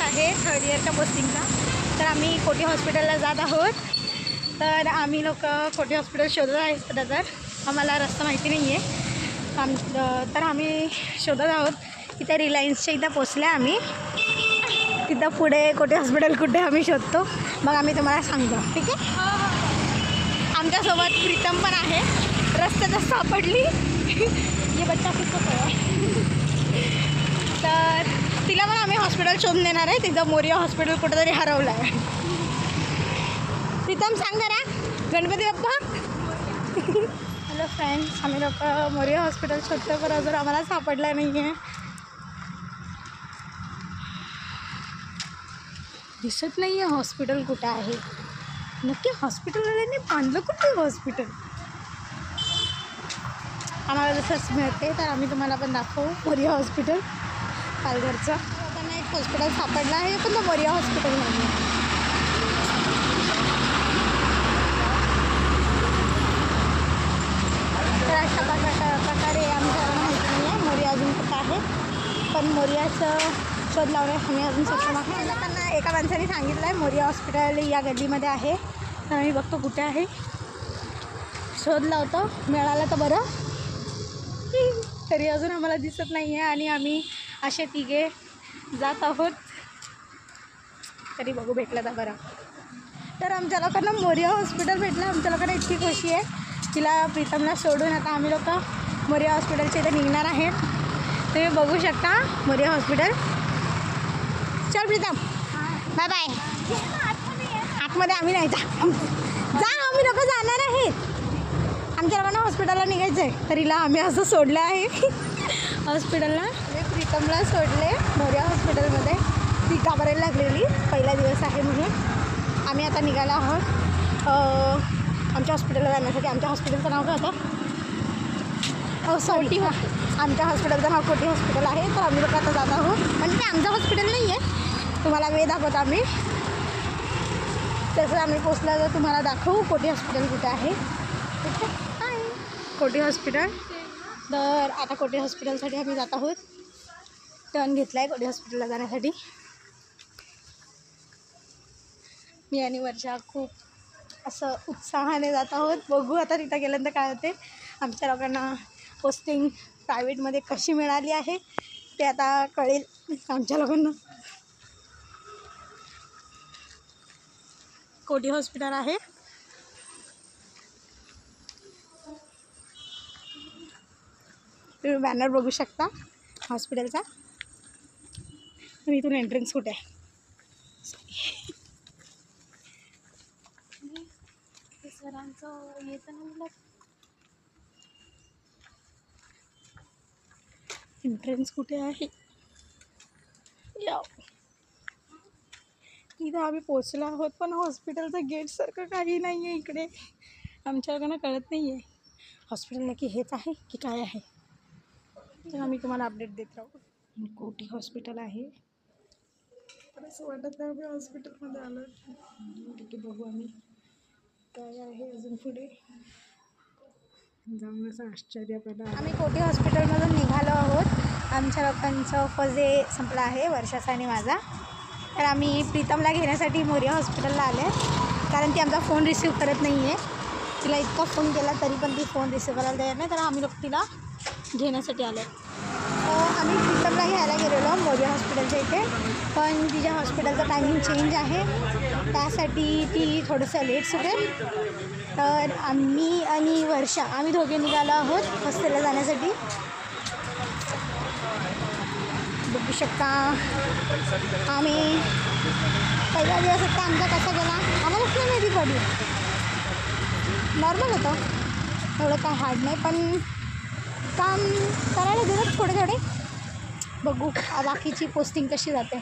आहे 3rd इयरच्या पोस्टिंगचा. तर आम्ही कोठी हॉस्पिटलला जात आहोत. तर आम्ही लोक कोठी हॉस्पिटल शोधत आहेत. सध्या तर आम्हाला रस्ता माहिती नाही आहे. तर आम्ही शोधत आहोत. इथे रिलायन्सच्या इथं पोचल्या आम्ही. तिथं पुढे कोठी हॉस्पिटल कुठे आम्ही शोधतो, मग आम्ही तुम्हाला सांगतो. ठीक आहे. आमच्यासोबत प्रीतम पण आहे. रस्त्यातच सापडली. हे बच्चा किती आहे. तर तिला पण आम्ही हॉस्पिटल शोधून देणार आहे. तिथं मोरिया हॉस्पिटल कुठंतरी हरवलं आहे. प्रीतम सांग जरा. गणपती बाप्पा. हॅलो फ्रेंड्स, आम्ही लोक मोरिया हॉस्पिटल शोधतो, पण अजून आम्हाला सापडला नाही आहे. दिसत नाही आहे हॉस्पिटल कुठं आहे. नक्की हॉस्पिटलवाल्यांनी बांधलं कुठे हॉस्पिटल. आम्हाला जसंच मिळते तर आम्ही तुम्हाला पण दाखवू. मोरिया हॉस्पिटल पालघरचं. त्यांना एक हॉस्पिटल सापडलं आहे, पण तो मोरिया हॉस्पिटल नाही आहे. तर अशा प्रकारे आमच्याला माहिती नाही आहे मोरिया अजून कुठं आहे. पण मोरियाचं शोध लावणे आम्ही अजून सक्षम आहे. त्यांना एका माणसाने सांगितलं आहे मोरिया हॉस्पिटल या गल्लीमध्ये आहे. तर आम्ही बघतो कुठे आहे. शोध लावतो. मिळाला तर बरं. तरी अजून आम्हाला दिसत नाही आहे आणि आम्ही असे तिघे जात आहोत. तरी बघू भेटलं तर बरं. तर आमच्या लोकांना मोरिया हॉस्पिटल भेटलं. आमच्या लोकांना इतकी खुशी आहे. तिला प्रीतमला सोडून आता आम्ही लोक मोरिया हॉस्पिटलच्या इथे निघणार आहेत. तुम्ही बघू शकता मोरिया हॉस्पिटल. चल प्रीतम, बाय बाय. आतमध्ये आम्ही नाही जा. आम्ही लोक जाणार आहेत. आमच्या लोकांना हॉस्पिटलला निघायचं आहे. तर हिला आम्ही असं सोडलं आहे हॉस्पिटलला. मी प्रीतमला सोडले मोरिया हॉस्पिटलमध्ये. ती घाबरायला लागलेली पहिला दिवस आहे म्हणून. आम्ही आता निघाला आहोत आमच्या हॉस्पिटलला जाण्यासाठी. आमच्या हॉस्पिटलचं नाव काय होतं? कोठी. आमच्या हॉस्पिटलचं नाव कोठी हॉस्पिटल आहे. तर आम्ही लोक आता जात आहोत. म्हणजे ते आमचं हॉस्पिटल नाही आहे. तुम्हाला वेळ दाखवतो आम्ही. तसं आम्ही पोचला तर तुम्हाला दाखवू कोठी हॉस्पिटल कुठे आहे. ठीक आहे. कोठी हॉस्पिटल. तर आता कोठी हॉस्पिटलसाठी आम्ही जात आहोत. टर्न घेतला आहे कोठी हॉस्पिटलला जाण्यासाठी. मी आणि वर्षा खूप असं उत्साहाने जात आहोत. बघू आता तिथं गेल्यानंतर काय होते. आमच्या लोकांना पोस्टिंग प्रायव्हेटमध्ये कशी मिळाली आहे ते आता कळेल आमच्या लोकांना. कोठी हॉस्पिटल आहे. तुम्ही बॅनर बघू शकता हॉस्पिटलचा. आणि इथून एंट्रन्स कुठे आहे. सरांचं येतं ना मला. एंट्रन्स कुठे आहे. या इथं आम्ही पोचलो आहोत. पण हॉस्पिटलचं गेटसारखं काही नाही आहे इकडे. आमच्या लोकांना कळत नाही आहे हॉस्पिटल नक्की हेच आहे की काय आहे. तर आम्ही तुम्हाला अपडेट देत राहू. कोठी हॉस्पिटल आहे. तर असं वाटत नाही आम्ही हॉस्पिटलमध्ये आलो. ठीक आहे, बघू आम्ही काय आहे अजून पुढे जाऊन. असं आश्चर्य पडलं. आम्ही कोठी हॉस्पिटलमधून निघालो आहोत. आमच्या लोकांचं फर्स्ट डे संपला आहे, वर्षाचा आणि माझा. तर आम्ही प्रीतमला घेण्यासाठी मोरिया हॉस्पिटलला आले. कारण ती आमचा फोन रिसीव करत नाही आहे. तिला इतका फोन केला तरी पण ती फोन रिसीव करायला तयार नाही. तर आम्ही लोक तिला घेण्यासाठी आलो. आम्ही प्रीतमला घ्यायला गेलेलो मोरिया हॉस्पिटलच्या इथे. पण तिच्या हॉस्पिटलचं टायमिंग चेंज आहे. त्यासाठी ती थोडंसं लेट सुटेल. तर आम्ही आणि वर्षा आम्ही दोघे निघालो आहोत हॉस्टेलला जाण्यासाठी. बघू शकता आम्ही पहिला दिवस होता आमचा कसा गेला आम्हालाच नाही माहिती पडली. नॉर्मल होतं, एवढं काय हार्ड नाही. पण काम करायला देतात थोडे थोडे. बघू बाकीची पोस्टिंग कशी जाते.